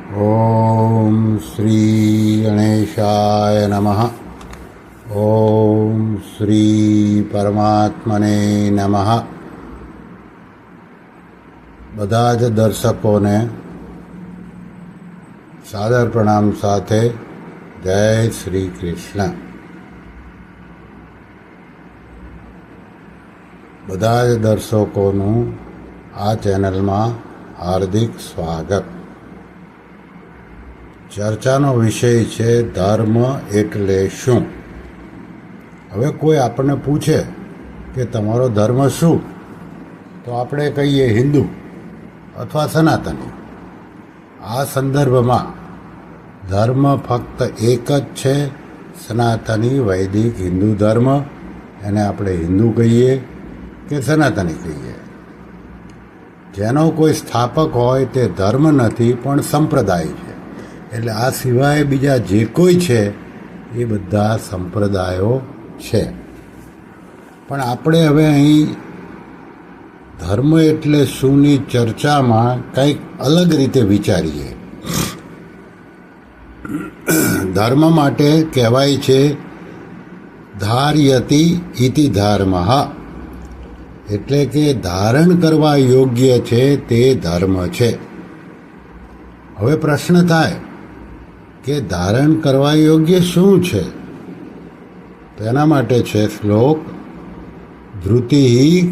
ઓમ શ્રી ગણેશાય નમઃ. ઓમ શ્રી પરમાત્મને નમઃ. બધા જ દર્શકોને સાદર પ્રણામ સાથે જય શ્રી કૃષ્ણ. બધા જ દર્શકોનું આ ચેનલમાં હાર્દિક સ્વાગત. ચર્ચાનો વિષય છે ધર્મ એટલે શું. હવે કોઈ આપણને પૂછે કે તમારો ધર્મ શું, તો આપણે કહીએ હિન્દુ અથવા સનાતની. આ સંદર્ભમાં ધર્મ ફક્ત એક જ છે, સનાતની વૈદિક હિન્દુ ધર્મ. એને આપણે હિન્દુ કહીએ કે સનાતની કહીએ. જેનો કોઈ સ્થાપક હોય તે ધર્મ નથી પણ સંપ્રદાય છે. એટલે આ સિવાય બીજા જે કોઈ છે એ બધા સંપ્રદાયો છે. પણ આપણે હવે અહીં ધર્મ એટલે શુંની ચર્ચામાં કંઈક અલગ રીતે વિચારીએ. ધર્મ માટે કહેવાય છે ધાર્યતિ ઇતિ ધર્મ, એટલે કે ધારણ કરવા યોગ્ય છે તે ધર્મ છે. હવે પ્રશ્ન થાય કે ધારણ કરવા યોગ્ય શું છે? તેના માટે છે શ્લોક: ધૃતિ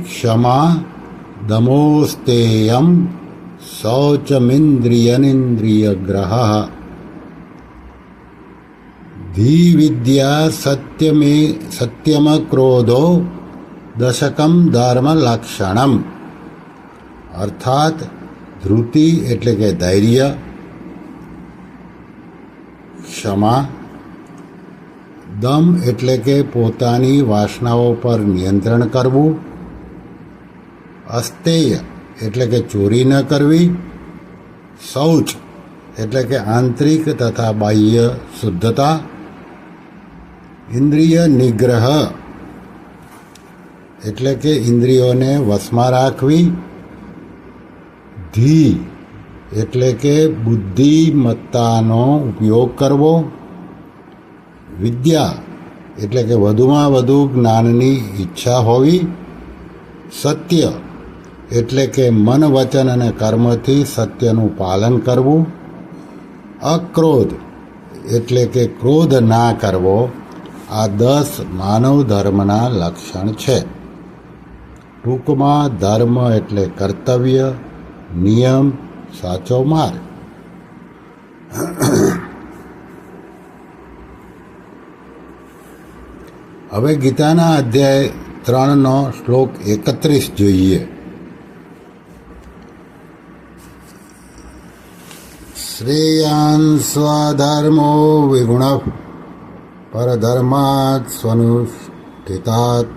ક્ષમા દમોસ્તેયમ શૌચમિન્દ્રિયનિન્દ્રિય ગ્રહ ધી વિદ્યા સત્યમ ક્રોધો દશકમ ધર્મ લક્ષણમ. અર્થાત ધૃતિ એટલે કે ધૈર્ય, ક્ષમા, દમ એટલે કે પોતાની વાસનાઓ પર નિયંત્રણ કરવું, અસ્તેય એટલે કે ચોરી ન કરવી, શૌચ એટલે કે આંતરિક તથા બાહ્ય શુદ્ધતા, ઇન્દ્રિય નિગ્રહ એટલે કે ઇન્દ્રિયોને વશમાં રાખવી, ધી એટલે કે બુદ્ધિમત્તાનો ઉપયોગ કરવો, વિદ્યા એટલે કે વધુમાં વધુ જ્ઞાનની ઈચ્છા હોવી, સત્ય એટલે કે મન, વચન અને કર્મથી સત્યનું પાલન કરવું, અક્રોધ એટલે કે ક્રોધ ના કરવો. આ 10 માનવ ધર્મના લક્ષણ છે. ટૂંકમાં ધર્મ એટલે કર્તવ્ય, નિયમ, સાચો માર્ગ. હવે ગીતાના અધ્યાય 3નો શ્લોક 31 જોઈએ. શ્રેયાન સ્વધર્મો વિગુણ પરધર્માત સ્વનુષ્ઠિતાત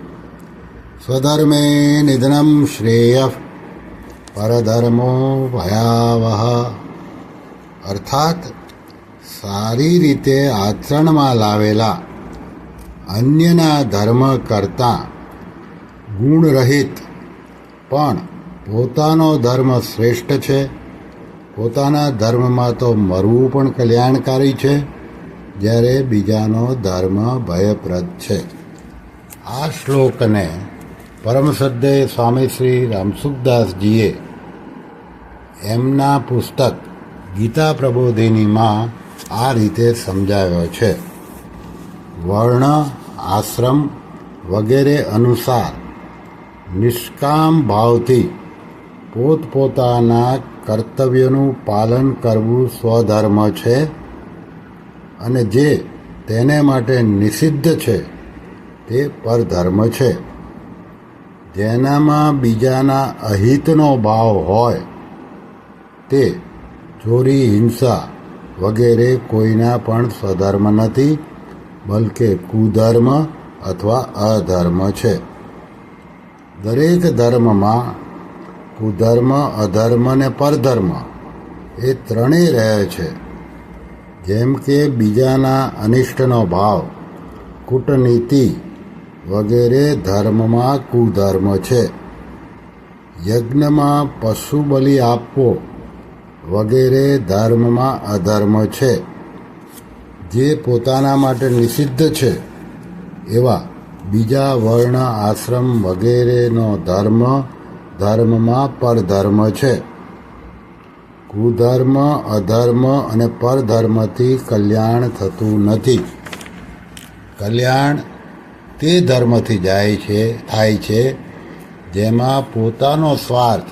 સ્વધર્મે નિધનમ શ્રેય પરધર્મો ભયાવહ. અર્થાત સારી રીતે આચરણમાં લાવેલા અન્યના ધર્મ કરતાં ગુણરહિત પણ પોતાનો ધર્મ શ્રેષ્ઠ છે. પોતાના ધર્મમાં તો મરવું પણ કલ્યાણકારી છે, જ્યારે બીજાનો ધર્મ ભયપ્રદ છે. આ શ્લોકને પરમ શ્રદ્ધેય સ્વામી શ્રી રામસુખદાસજીએ એમના પુસ્તક ગીતા પ્રબોધિનીમાં આ રીતે સમજાવ્યો છે: વર્ણ, આશ્રમ વગેરે અનુસાર નિષ્કામ ભાવથી પોતપોતાના કર્તવ્યનું પાલન કરવું સ્વધર્મ છે, અને જે તેને માટે નિષિદ્ધ છે તે પરધર્મ છે. જેનામાં બીજાના અહિતનો ભાવ હોય તે ચોરી, હિંસા વગેરે કોઈના પણ સ્વધર્મ નથી, બલકે કુધર્મ અથવા અધર્મ છે. દરેક ધર્મમાં કુધર્મ, અધર્મ ને પરધર્મ એ ત્રણેય રહે છે. જેમ કે બીજાના અનિષ્ટનો ભાવ, કૂટનીતિ વગેરે ધર્મમાં કુધર્મ છે. યજ્ઞમાં પશુ બલિ આપવો વગેરે ધર્મમાં અધર્મ છે. જે પોતાના માટે નિષિદ્ધ છે એવા બીજા વર્ણ આશ્રમ વગેરેનો ધર્મમાં પરધર્મ છે. કુધર્મ અધર્મ અને પરધર્મથી કલ્યાણ થતું નથી. કલ્યાણ તે ધર્મથી થાય છે જેમાં પોતાનો સ્વાર્થ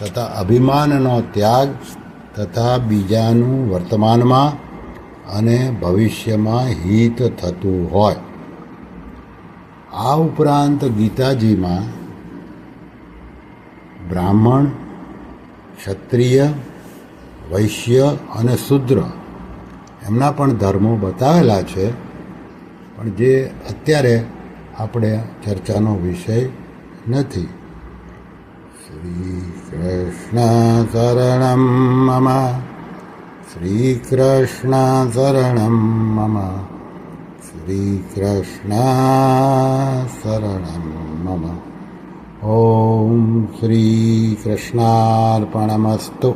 તથા અભિમાનનો ત્યાગ તથા બીજાનું વર્તમાનમાં અને ભવિષ્યમાં હિત થતું હોય. આ ઉપરાંત ગીતાજીમાં બ્રાહ્મણ, ક્ષત્રિય, વૈશ્ય અને શૂદ્ર એમના પણ ધર્મો બતાવેલા છે, પણ જે અત્યારે આપણે ચર્ચાનો વિષય નથી. શ્રી કૃષ્ણ શરણમ મમ, શ્રી કૃષ્ણ શરણમ મમ, શ્રી કૃષ્ણ શરણમ મમ. ઓમ શ્રી કૃષ્ણાર્પણમસ્તુ.